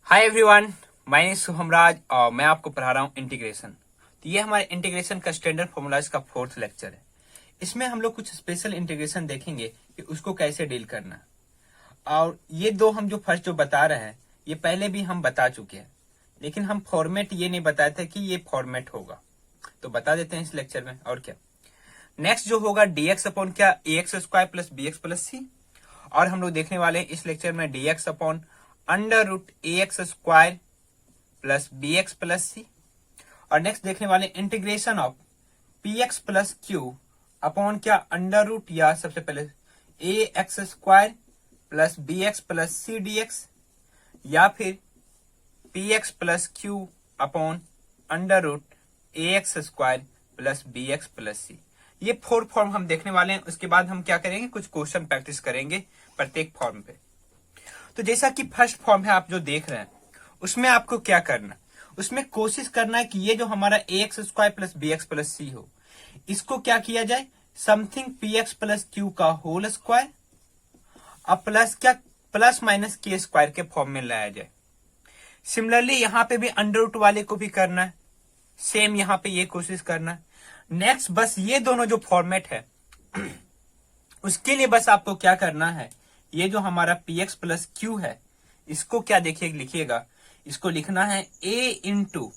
Hi everyone, my name Shubham Raj और मैं आपको पढ़ा रहा हूँ इंटीग्रेशन। तो ये हमारे इंटीग्रेशन का स्टैंडर्ड फॉर्मूलाज का 4th लेक्चर है। इसमें हम लोग कुछ स्पेशल इंटीग्रेशन देखेंगे कि उसको कैसे डील करना है। और ये दो हम जो फर्स्ट जो बता रहे हैं ये पहले भी हम बता चुके हैं, लेकिन हम फॉर्मेट ये नहीं बताए थे कि ये फॉर्मेट होगा, तो बता देते हैं इस लेक्चर में। और क्या नेक्स्ट जो होगा dx अपॉन क्या ax² plus bx plus c, और हम लोग देखने वाले हैं इस लेक्चर में dx upon √ax² plus bx plus c. और नेक्स्ट देखने वाले integration of px plus q upon क्या अंडर रूट या सबसे पहले ax² plus bx plus c dx, या फिर px plus q upon under root ax² plus bx plus c. ये 4 फॉर्म हम देखने वाले हैं। उसके बाद हम क्या करेंगे, कुछ क्वेश्चन प्रैक्टिस करेंगे प्रत्येक फॉर्म पे। तो जैसा कि फर्स्ट फॉर्म है आप जो देख रहे हैं, उसमें आपको क्या करना, उसमें कोशिश करना है कि ये जो हमारा ax² प्लस bx प्लस सी हो, इसको क्या किया जाए, समथिंग px प्लस क्यू का होल स्क्वायर और प्लस क्या प्लस माइनस k² के फॉर्म में लाया जाए। सिमिलरली यहाँ पे भी अंडर रूट वाले को भी करना है, सेम यहाँ पे ये कोशिश करना है। नेक्स्ट बस ये दोनों जो फॉर्मेट है उसके लिए बस आपको क्या करना है, ये जो हमारा px प्लस क्यू है इसको क्या देखिए लिखिएगा, इसको लिखना है a into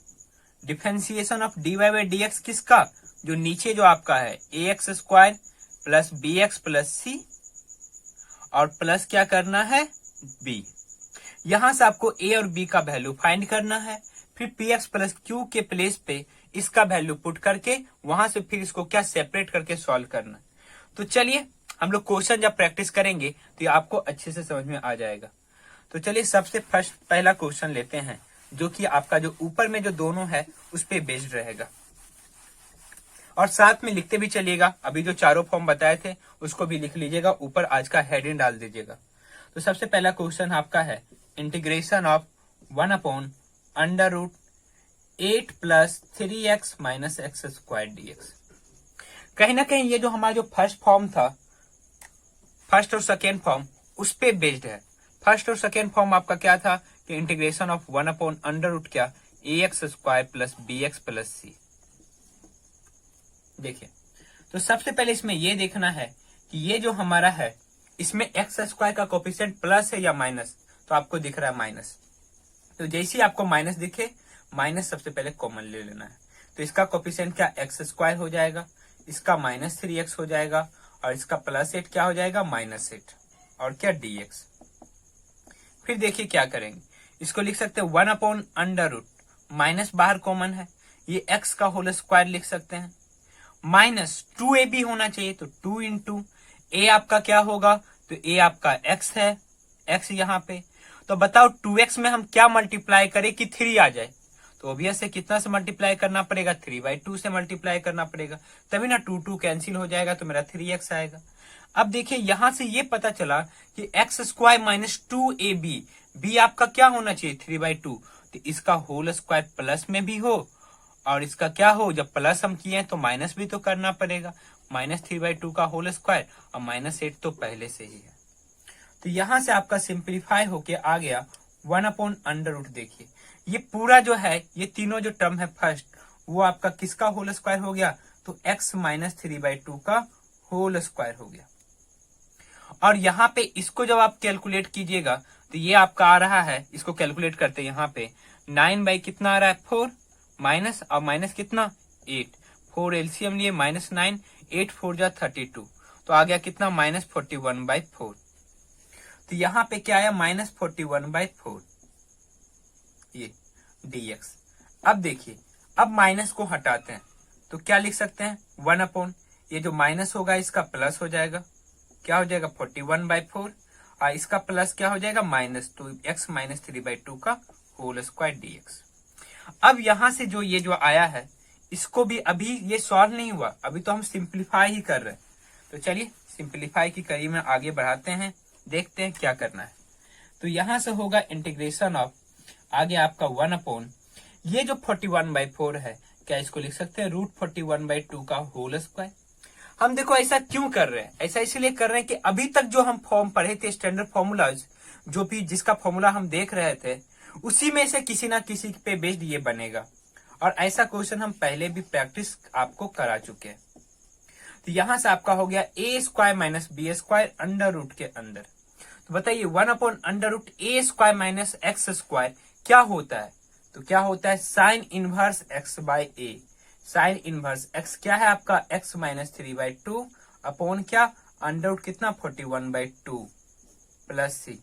differentiation of dy by dx, किसका, जो नीचे जो आपका है ax² plus bx plus c, और प्लस क्या करना है b। यहां से आपको a और b का वैल्यू फाइंड करना है, फिर px प्लस क्यू के प्लेस पे इसका वैल्यू पुट करके वहां से फिर इसको क्या सेपरेट करके सॉल्व करना है। तो चलिए हम लोग क्वेश्चन जब प्रैक्टिस करेंगे तो ये आपको अच्छे से समझ में आ जाएगा। तो चलिए सबसे फर्स्ट पहला क्वेश्चन लेते हैं, जो कि आपका जो ऊपर में जो दोनों है उस पे बेस्ड रहेगा, और साथ में लिखते भी चलिएगा। अभी जो चारों फॉर्म बताए थे उसको भी लिख लीजिएगा, ऊपर आज का हेडिंग डाल दीजिएगा। तो सबसे पहला क्वेश्चन आपका है integration of 1 upon under root 8 plus 3x minus x square dx। कहीं ना कहीं ये जो हमारा जो फर्स्ट फॉर्म था, फर्स्ट और सेकेंड फॉर्म उस पे बेस्ड है। फर्स्ट और सेकेंड फॉर्म आपका क्या था कि integration of 1 upon under root क्या ax² प्लस bx प्लस सी। देखिए तो सबसे पहले इसमें ये देखना है कि ये जो हमारा है इसमें x² का कोफिशिएंट प्लस है या माइनस, तो आपको दिख रहा है माइनस। तो जैसे ही आपको माइनस दिखे, माइनस सबसे पहले कॉमन ले लेना है। तो इसका कोफिशिएंट क्या x² हो जाएगा, इसका -3x हो जाएगा, और इसका +8 क्या हो जाएगा -8, और क्या dx। फिर देखिए क्या करेंगे, इसको लिख सकते हैं 1 अपॉन अंडर रूट, माइनस बाहर कॉमन है, ये x का होल स्क्वायर लिख सकते हैं, माइनस 2ab होना चाहिए, तो 2 इंटू a आपका क्या होगा, तो a आपका x है, x यहाँ पे। तो बताओ 2x में हम क्या मल्टीप्लाई करें कि 3 आ जाए, तो ऑब्वियस है कितना से मल्टीप्लाई करना पड़ेगा, 3/2 से मल्टीप्लाई करना पड़ेगा, तभी ना 2 कैंसिल हो जाएगा, तो मेरा 3x आएगा। अब देखिए यहां से ये पता चला कि x² माइनस 2ab, b आपका क्या होना चाहिए 3/2, तो इसका होल स्क्वायर प्लस में भी हो और इसका क्या हो, जब प्लस हम किए हैं तो माइनस भी तो करना पड़ेगा, -3/2 का होल स्क्वायर और -8 तो पहले से ही है। तो यहां से आपका सिंप्लीफाई होके आ गया 1 अपॉन अंडर रूट। देखिए ये पूरा जो है, ये तीनों जो टर्म है फर्स्ट, वो आपका किसका होल स्क्वायर हो गया, तो x -3/2 का होल स्क्वायर हो गया। और यहाँ पे इसको जब आप कैलकुलेट कीजिएगा तो ये आपका आ रहा है, इसको कैलकुलेट करते हैं यहाँ पे 9 कितना आ रहा है 4, माइनस और माइनस कितना 8, 4 एलसीएम लिए -9, 8 4 जा 32, तो आ गया कितना -41/4। तो यहाँ पे क्या आया -41/4 ये dx। अब देखिए अब माइनस को हटाते हैं तो क्या लिख सकते हैं 1 अपॉन, ये जो माइनस होगा इसका प्लस हो जाएगा, क्या हो जाएगा 41/4, और इसका प्लस क्या हो जाएगा माइनस, तो x -3/2 का होल स्क्वायर dx। अब यहां से जो ये जो आया है इसको भी अभी ये सॉल्व नहीं हुआ, अभी तो हम सिंप्लीफाई ही कर रहे हैं। तो चलिए सिंप्लीफाई की कड़ी में आगे बढ़ाते हैं, देखते हैं क्या करना है। तो यहां से होगा इंटीग्रेशन ऑफ आगे आपका 1 अपॉन ये जो 41/4 है, क्या इसको लिख सकते हैं √41/2 का होल स्क्वायर। हम देखो ऐसा क्यों कर रहे हैं, ऐसा इसलिए कर रहे हैं कि अभी तक जो हम फॉर्म पढ़े थे स्टैंडर्ड फॉर्मूलाज, जो भी जिसका फॉर्मूला हम देख रहे थे उसी में से किसी ना किसी पे बेस्ड ये बनेगा। और ऐसा क्वेश्चन हम पहले भी प्रैक्टिस आपको करा चुके हैं। तो यहां से आपका हो गया a square minus b square under root के अंदर। तो बताइए 1/√a² माइनस एक्स स्क्वायर क्या होता है? तो क्या होता है? साइन इनवर्स x बाय ए। साइन इनवर्स x क्या है आपका? x माइनस 3/2 अपॉन क्या? अंडर रूट कितना? 41/2 प्लस सी।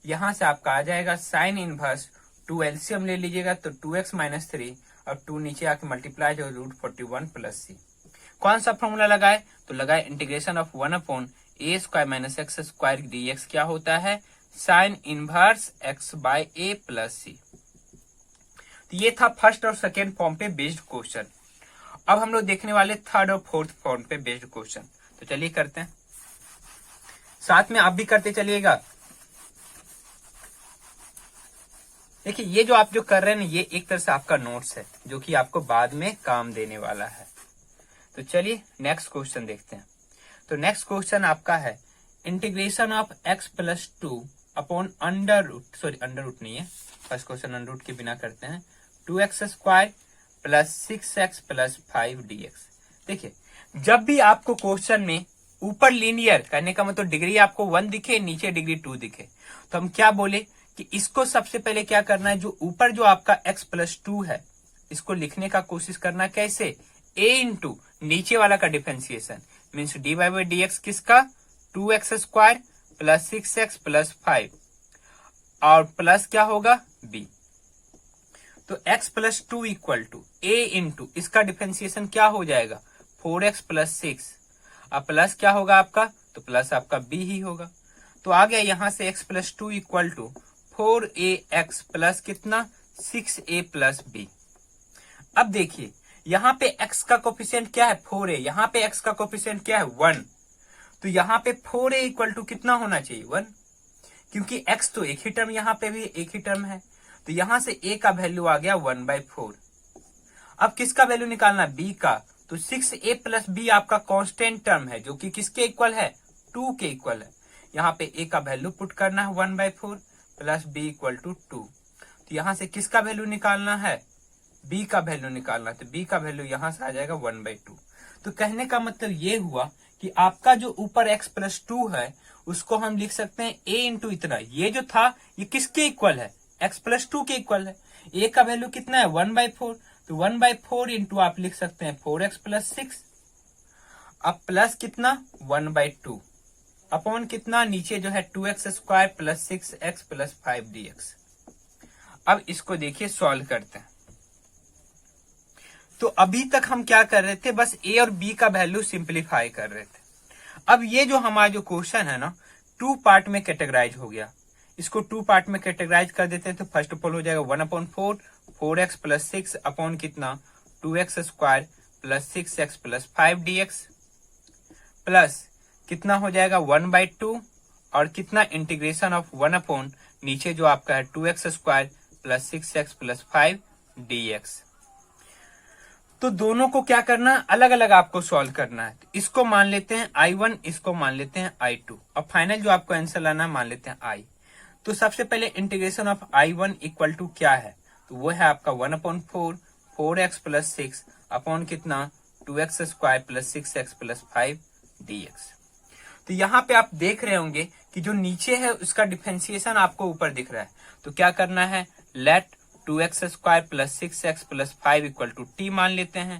यहां से आपका आ जाएगा साइन इनवर्स 2 एलसीएम ले लीजिएगा तो 2x माइनस 3 और 2 नीचे आके मल्टीप्लाई जो √41 प्लस सी। कौन सा फॉर्मूला लगाए? तो लगाए integration of 1/a² minus x square dx क्या होता है? Sine inverse x by a plus c. तो ये था फर्स्ट और सेकेंड फॉर्म पे बेस्ड क्वेश्चन। अब हम लोग देखने वाले थर्ड और फोर्थ फॉर्म पे बेस्ड क्वेश्चन। तो चलिए करते हैं, साथ में आप भी करते चलिएगा। देखिए ये जो आप जो कर रहे हैं ये एक तरह से आपका नोट्स है जो कि आपको बाद में काम देने वाला है। तो चलिए नेक्स्ट क्वेश्चन देखते हैं। तो नेक्स्ट क्वेश्चन आपका है integration of x plus 2 upon under root नहीं है, फर्स्ट क्वेश्चन अंडर रूट के बिना करते हैं, 2x² plus 6x plus 5 dx। देखिए जब भी आपको क्वेश्चन में ऊपर लीनियर करने का मतलब डिग्री आपको 1 दिखे, नीचे डिग्री 2 दिखे, तो हम क्या बोले कि इसको सबसे पहले क्या करना है, जो ऊपर जो आपका x प्लस 2 है इसको लिखने का कोशिश करना कैसे? a इंटू नीचे वाला का differentiation means dy by dx किसका? 2x² प्लस 6x प्लस 5 और प्लस क्या होगा? b। तो x plus 2 equal to a into इसका डिफरेंशिएशन क्या हो जाएगा? 4x प्लस 6 अब प्लस क्या होगा आपका? तो प्लस आपका b ही होगा। तो आ गया यहां से x plus 2 equal to 4ax plus कितना? 6a plus b। अब देखिए यहाँ पे x का कोफिशिएंट क्या है? 4a। यहाँ पे x का कोफिशिएंट क्या है? 1। तो यहाँ पे 4a इक्वल टू कितना होना चाहिए? 1, क्योंकि x तो एक ही टर्म यहाँ पे भी एक ही टर्म है। तो यहां से a का वैल्यू आ गया 1/4। अब किसका वैल्यू निकालना? b का। तो 6a प्लस b आपका कांस्टेंट टर्म है जो कि किसके इक्वल है? 2 के इक्वल है। यहाँ पे a का वैल्यू पुट करना है 1/4 प्लस b इक्वल टू 2। तो यहां से किसका वैल्यू निकालना है? b का वैल्यू निकालना। तो b का वैल्यू यहां से आ जाएगा 1/2। तो कहने का मतलब ये हुआ कि आपका जो ऊपर x प्लस 2 है उसको हम लिख सकते हैं a इंटू इतना। ये जो था ये किसके इक्वल है? x प्लस 2 के इक्वल है। a का वैल्यू कितना है? 1/4। तो 1/4 इंटू आप लिख सकते हैं 4x प्लस 6 अब प्लस कितना? 1/2 अपॉन कितना? नीचे जो है 2x² plus 6x plus 5 dx। अब इसको देखिए सॉल्व करते हैं। तो अभी तक हम क्या कर रहे थे? बस a और b का वैल्यू सिंप्लीफाई कर रहे थे। अब ये जो हमारा जो क्वेश्चन है ना 2 पार्ट में कैटेगराइज हो गया। इसको 2 पार्ट में कैटेगराइज कर देते हैं। तो फर्स्ट ऑफ ऑल हो जाएगा 1/4 4x प्लस 6 अपॉन कितना? 2x² plus 6x plus 5 dx plus कितना हो जाएगा? 1/2 और कितना? इंटीग्रेशन ऑफ 1 अपॉन नीचे जो आपका है 2x² plus 6x plus 5 dx। तो दोनों को क्या करना है? अलग अलग आपको सॉल्व करना है। इसको मान लेते हैं I1, इसको मान लेते हैं I2 और फाइनल जो आपको आंसर लाना है मान लेते हैं I। तो सबसे पहले integration of I1 equal to क्या है? तो वो है आपका 1/4 4x प्लस 6 अपॉन कितना? 2x² plus 6x plus 5 dx। तो यहाँ पे आप देख रहे होंगे कि जो नीचे है उसका डिफरेंशिएशन आपको ऊपर दिख रहा है। तो क्या करना है? Let 2x² plus 6x plus 5 equal to t मान लेते हैं।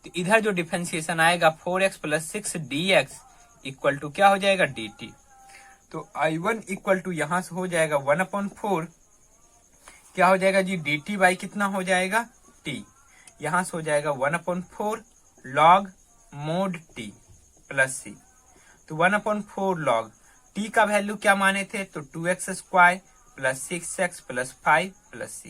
तो इधर जो डिफरेंशिएशन आएगा 4x plus 6 dx equal to क्या हो जाएगा? dt। तो I1 इक्वल टू यहां से हो जाएगा 1/4 क्या हो जाएगा जी? dt बाई कितना हो जाएगा? t। यहां से हो जाएगा 1/4 log mod t plus c। तो 1/4 log t का वैल्यू क्या माने थे? तो 2x² plus 6x plus 5 plus c।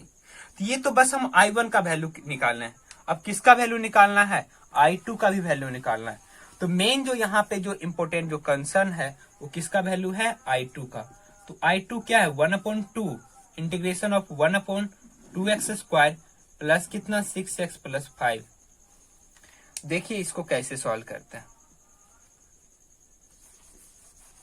तो ये तो बस हम I1 का वैल्यू निकालना है। अब किसका वैल्यू निकालना है? I2 का भी वैल्यू निकालना है। तो मेन जो यहाँ पे जो इम्पोर्टेंट जो कंसर्न है वो किसका वैल्यू है? I2 का। तो I2 क्या है? 1/2 इंटीग्रेशन ऑफ 1/2x² प्लस कितना? 6x plus 5। देखिए इसको कैसे सॉल्व करते हैं।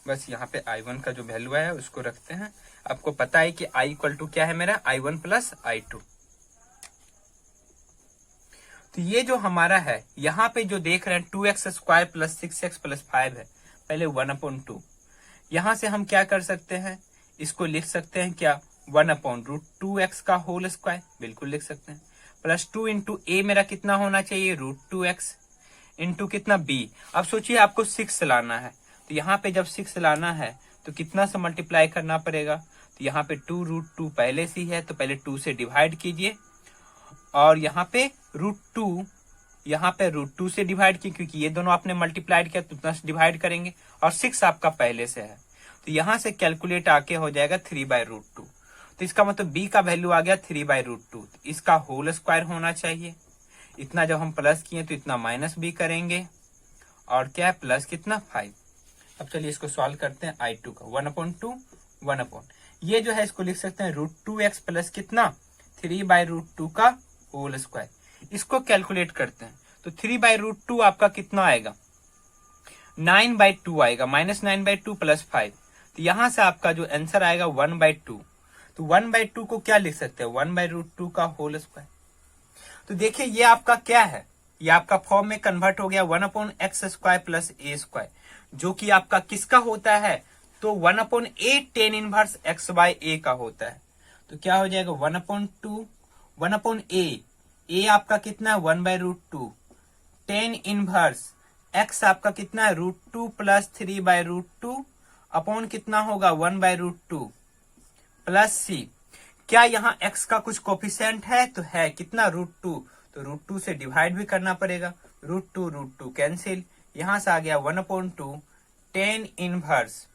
बस यहाँ पे I1 का जो वैल्यू है उसको रखते हैं। आपको पता है कि I इक्वल टू क्या है मेरा, I1 प्लस I2। तो ये जो हमारा है यहाँ पे जो देख रहे हैं 2x square plus 6x plus 5 है, पहले 1/2। यहाँ से हम क्या कर सकते हैं, इसको लिख सकते हैं क्या, 1/√2x का होल स्क्वायर, बिल्कुल लिख सकते हैं, प्लस 2 इंटू ए मेरा कितना होना चाहिए, √2x इंटू कितना b। अब सोचिए आपको 6 लाना है, तो यहाँ पे जब 6 लाना है तो कितना से मल्टीप्लाई करना पड़ेगा, तो यहाँ पे 2√2 पहले से ही है तो पहले 2 से डिवाइड कीजिए, और यहाँ पे √2, यहाँ पे √2 से डिवाइड की, क्योंकि ये दोनों आपने मल्टीप्लाइड किया तो उतना से डिवाइड करेंगे, और 6 आपका पहले से है, तो यहाँ से कैलकुलेट आके हो जाएगा 3/√2। तो इसका मतलब b का वैल्यू आ गया 3/√2, तो इसका होल स्क्वायर होना चाहिए। इतना जब हम प्लस किए तो इतना माइनस b करेंगे, और क्या है प्लस कितना 5। अब चलिए इसको सॉल्व करते हैं, I2 का 1/2 ये जो है इसको लिख सकते हैं √2x प्लस कितना 3/√2 का होल स्क्वायर। इसको कैलकुलेट करते हैं तो 3/√2 आपका कितना आएगा, 9/2 आएगा, -9/2 प्लस 5। तो यहां से आपका जो आंसर आएगा 1/2। तो 1/2 को क्या लिख सकते हैं, 1/√2 का होल स्क्वायर। तो देखिए ये आपका क्या है, ये आपका फॉर्म में कन्वर्ट हो गया 1/x² प्लस a², जो कि आपका किसका होता है, तो 1/a tan इनवर्स x/a का होता है। तो क्या हो जाएगा 1/a, a आपका कितना है 1/√2, tan इनवर्स x आपका कितना है √2 प्लस 3/√2 अपॉन कितना होगा 1/√2 प्लस c। क्या यहाँ x का कुछ कोफिशिएंट है, तो है कितना √2, तो √2 से डिवाइड भी करना पड़ेगा, √2 कैंसिल, यहां से आ गया 1/2 tan इनवर्स,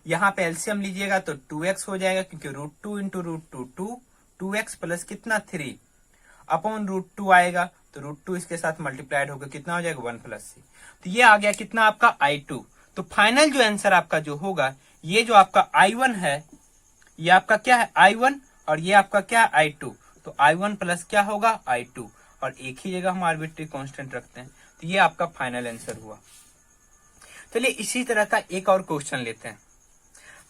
यहाँ पे एलसीएम लीजिएगा तो 2x हो जाएगा, क्योंकि √2 इंटू √2 2x प्लस कितना 3 अपॉन √2 आएगा, तो √2 इसके साथ मल्टीप्लाइड होकर कितना हो जाएगा 1 प्लस c। तो ये आ गया कितना आपका I2। तो फाइनल जो आंसर आपका जो होगा, ये जो आपका I1 है, ये आपका क्या है I1, और ये आपका क्या है I2। तो I1 प्लस क्या होगा I2, और एक ही जगह हम आर्बिट्री कांस्टेंट रखते हैं, तो ये आपका फाइनल आंसर हुआ। चलिए इसी तरह का एक और क्वेश्चन लेते हैं,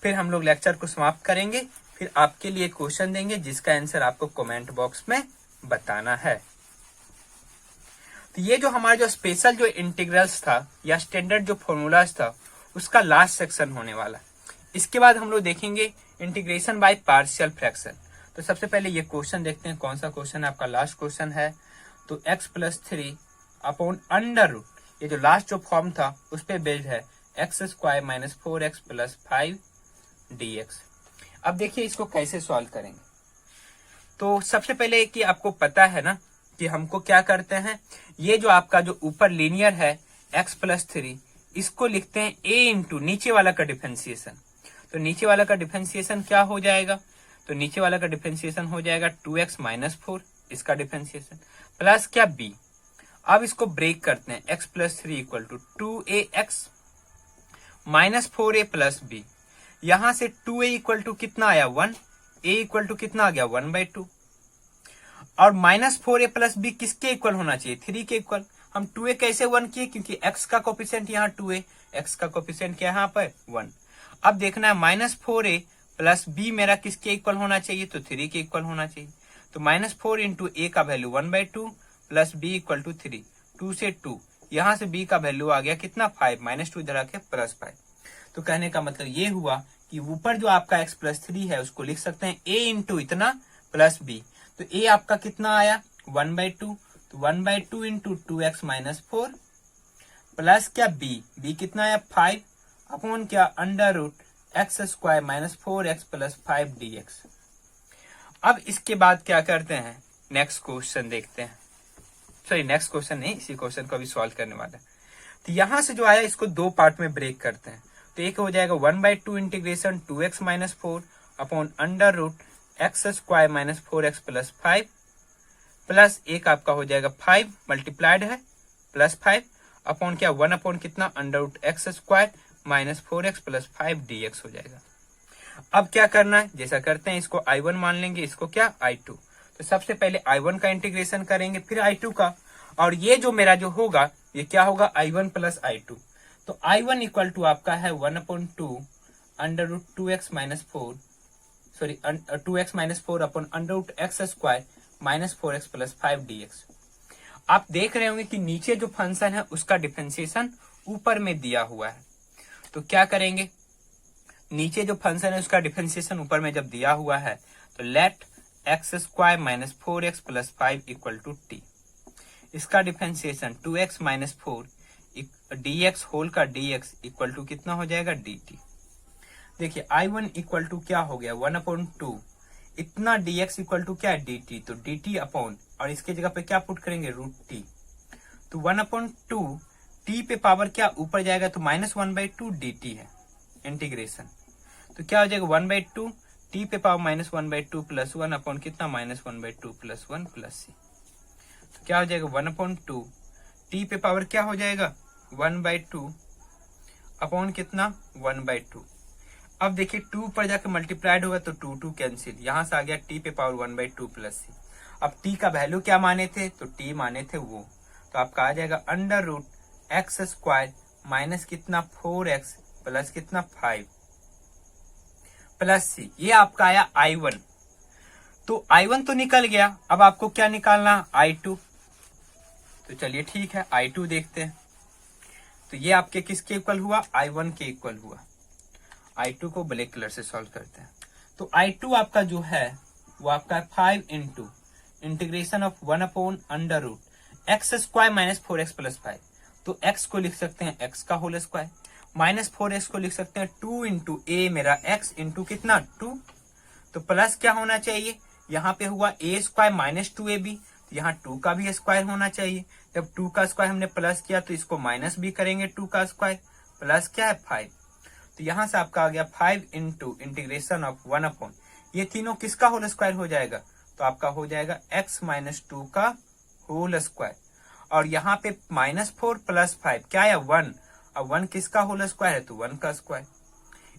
फिर हम लोग लेक्चर को समाप्त करेंगे, फिर आपके लिए क्वेश्चन देंगे जिसका आंसर आपको कमेंट बॉक्स में बताना है। तो ये जो हमारा जो स्पेशल जो इंटीग्रल्स था या स्टैंडर्ड जो फॉर्मूलाज था उसका लास्ट सेक्शन होने वाला। इसके बाद हम लोग देखेंगे इंटीग्रेशन बाय पार्शियल फ्रैक्शन। तो सबसे पहले ये क्वेश्चन देखते हैं, कौन सा क्वेश्चन है, आपका लास्ट क्वेश्चन है। तो x प्लस 3 अपॉन अंडर, ये जो लास्ट जो फॉर्म था उस पर बेस्ड है, x² minus 4x plus 5 dx। अब देखिए इसको कैसे सॉल्व करेंगे। तो सबसे पहले कि आपको पता है ना कि हमको क्या करते हैं, ये जो आपका जो ऊपर लीनियर है x प्लस 3, इसको लिखते हैं a इंटू नीचे वाला का डिफरेंशिएशन। तो नीचे वाला का डिफरेंशिएशन क्या हो जाएगा, तो नीचे वाला का डिफरेंशिएशन हो जाएगा 2x माइनस 4, इसका डिफरेंशिएशन प्लस क्या b। अब इसको ब्रेक करते हैं, x plus 3 equal to 2ax minus 4a plus b। यहां से 2a इक्वल टू कितना आया 1, a इक्वल टू कितना आ गया 1/2, और माइनस 4a प्लस b किसके इक्वल होना चाहिए, 3 के इक्वल। हम 2a कैसे 1 किए, क्योंकि x का कोफिशिएंट यहाँ 2a, x का कोफिशिएंट क्या यहाँ पर 1। अब देखना है माइनस 4a प्लस b मेरा किसके इक्वल होना चाहिए, तो 3 के इक्वल होना चाहिए। तो माइनस 4 इंटू a का value 1/2 plus b equal to 3, 2 से 2, यहाँ से b का वैल्यू आ गया कितना 5, -2 इधर आके प्लस 5। तो कहने का मतलब ये हुआ कि ऊपर जो आपका x प्लस 3 है उसको लिख सकते हैं a इंटू इतना प्लस b। तो a आपका कितना आया 1/2, तो 1/2 इंटू 2x माइनस 4 प्लस क्या b कितना आया 5 अपॉन क्या √x² minus 4x plus 5 dx। अब इसके बाद क्या करते हैं, नेक्स्ट क्वेश्चन देखते हैं। सॉरी नेक्स्ट क्वेश्चन नहीं, इसी क्वेश्चन को अभी सॉल्व करने वाला है। तो यहां से जो आया इसको दो पार्ट में ब्रेक करते हैं। तो एक हो जाएगा 1/2 integration 2x minus 4 upon √x² minus 4x plus 5 plus एक आपका हो जाएगा 5 मल्टीप्लाइड है प्लस 5 अपॉन क्या 1 अपॉन कितना √x² minus 4x plus 5 dx हो जाएगा। अब क्या करना है, जैसा करते हैं इसको I1 मान लेंगे, इसको क्या I2। तो सबसे पहले I1 का इंटीग्रेशन करेंगे, फिर I2 का, और ये जो मेरा जो होगा ये क्या होगा I1 प्लस I2। तो तो I1 इक्वल टू आपका है 1/2 under root 2x minus 4 sorry 2x minus 4 upon under root x square minus 4x plus 5 dx। आप देख रहे होंगे कि नीचे जो फंक्शन है उसका डिफरेंशिएशन ऊपर में दिया हुआ है। तो क्या करेंगे, नीचे जो फंक्शन है उसका डिफरेंशिएशन ऊपर में जब दिया हुआ है तो let x square minus 4x plus 5 equal to t. इसका differentiation 2x minus 4 dx whole का dx इक्वल टू कितना हो जाएगा dt। देखिए I1 इक्वल टू क्या हो गया 1/2 इतना dx इक्वल टू क्या है dt। तो dt अपॉन और इसके जगह पे क्या पुट करेंगे रूट टी। तो 1/2 t पे पावर क्या ऊपर जाएगा तो -1/2 dt है इंटीग्रेशन। तो क्या हो जाएगा 1/2 t पे पावर -1/2 प्लस 1 अपॉन कितना -1/2 प्लस 1 प्लस c। तो क्या हो जाएगा 1/2 t पे पावर क्या हो जाएगा 1/2 अपॉन कितना 1/2। अब देखिए 2 पर जाकर मल्टीप्लाइड होगा तो 2 कैंसिल, यहां से आ गया t पे पावर 1/2 प्लस c। अब t का वैल्यू क्या माने थे तो t माने थे वो, तो आपका आ जाएगा under root x square minus कितना 4x प्लस कितना 5 प्लस c। ये आपका आया I1। तो I1 तो निकल गया, अब आपको क्या निकालना I2। तो चलिए ठीक है I2 देखते हैं। तो ये आपके किसके इक्वल हुआ I1 के इक्वल हुआ। I2 को ब्लैक कलर से सॉल्व करते हैं। तो I2 आपका जो है वो आपका 5 into integration of 1 upon under root x square minus 4x plus 5। तो x को लिख सकते हैं x का होल स्क्वायर, माइनस 4x को लिख सकते हैं 2 इंटू ए मेरा x इंटू कितना 2। तो प्लस क्या होना चाहिए, यहाँ पे हुआ a स्क्वायर माइनस 2ab, तो यहाँ 2 का भी स्क्वायर होना चाहिए। जब 2 का स्क्वायर हमने प्लस किया तो इसको माइनस भी करेंगे 2 का स्क्वायर, प्लस क्या है 5। तो यहां से आपका आ गया 5 इंटू इंटीग्रेशन ऑफ 1 अपॉन ये तीनों किसका होल स्क्वायर हो जाएगा तो आपका हो जाएगा x माइनस 2 का होल स्क्वायर। और यहाँ पे -4 प्लस 5 क्या है 1, अब 1 किसका होल स्क्वायर है तो 1 का स्क्वायर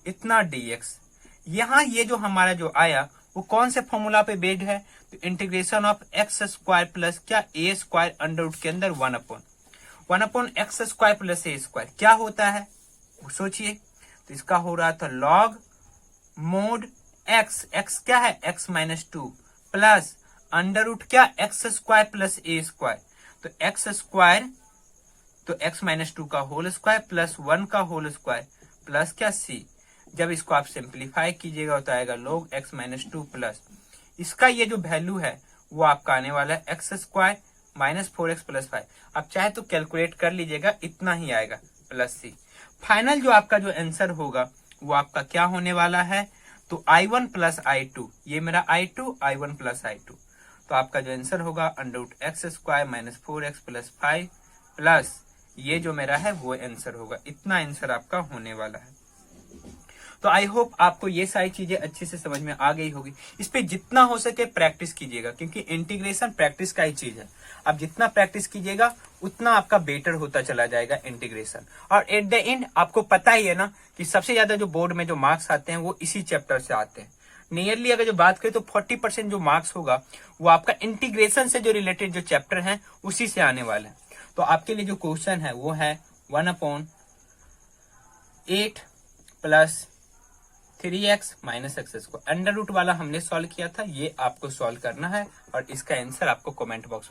इतना dx। यहाँ ये जो हमारा जो आया वो कौन से फॉर्मूला पे बेस्ड है तो integration of x square plus क्या ए स्क्वायर अंडर रूट के अंदर 1 upon x square plus a square क्या होता है सोचिए। तो इसका हो रहा था लॉग मोड एक्स, एक्स क्या है x minus 2 plus under root क्या x square plus a square. तो एक्स स्क्वायर तो एक्स माइनस 2 का होल स्क्वायर प्लस 1 का होल स्क्वायर प्लस क्या सी। जब इसको आप सिंप्लीफाई कीजिएगा तो आएगा log x माइनस 2 प्लस इसका ये जो वैल्यू है वो आपका आने वाला है x square minus 4x plus 5। आप चाहे तो कैलकुलेट कर लीजिएगा इतना ही आएगा प्लस सी। फाइनल जो आपका जो आंसर होगा वो आपका क्या होने वाला है तो I1 प्लस I2, ये मेरा I2 I1 प्लस I2। तो आपका जो आंसर होगा under root x square minus 4x plus 5 plus ये जो मेरा है वो आंसर होगा, इतना आंसर आपका होने वाला है। तो आई होप आपको ये सारी चीजें अच्छे से समझ में आ गई होगी। इस पे जितना हो सके प्रैक्टिस कीजिएगा क्योंकि इंटीग्रेशन प्रैक्टिस का ही चीज है। आप जितना प्रैक्टिस कीजिएगा उतना आपका बेटर होता चला जाएगा इंटीग्रेशन। और एट द एंड आपको पता ही है ना कि सबसे ज्यादा जो बोर्ड में जो मार्क्स आते हैं वो इसी चैप्टर से आते हैं। नियरली अगर जो बात करें तो 40% जो मार्क्स होगा वो आपका इंटीग्रेशन से जो रिलेटेड जो चैप्टर है उसी से आने वाले हैं। तो आपके लिए जो क्वेश्चन है वो है 1/8 plus 3x minus x square under root वाला हमने सॉल्व किया था, ये आपको सॉल्व करना है और इसका आंसर आपको कमेंट बॉक्स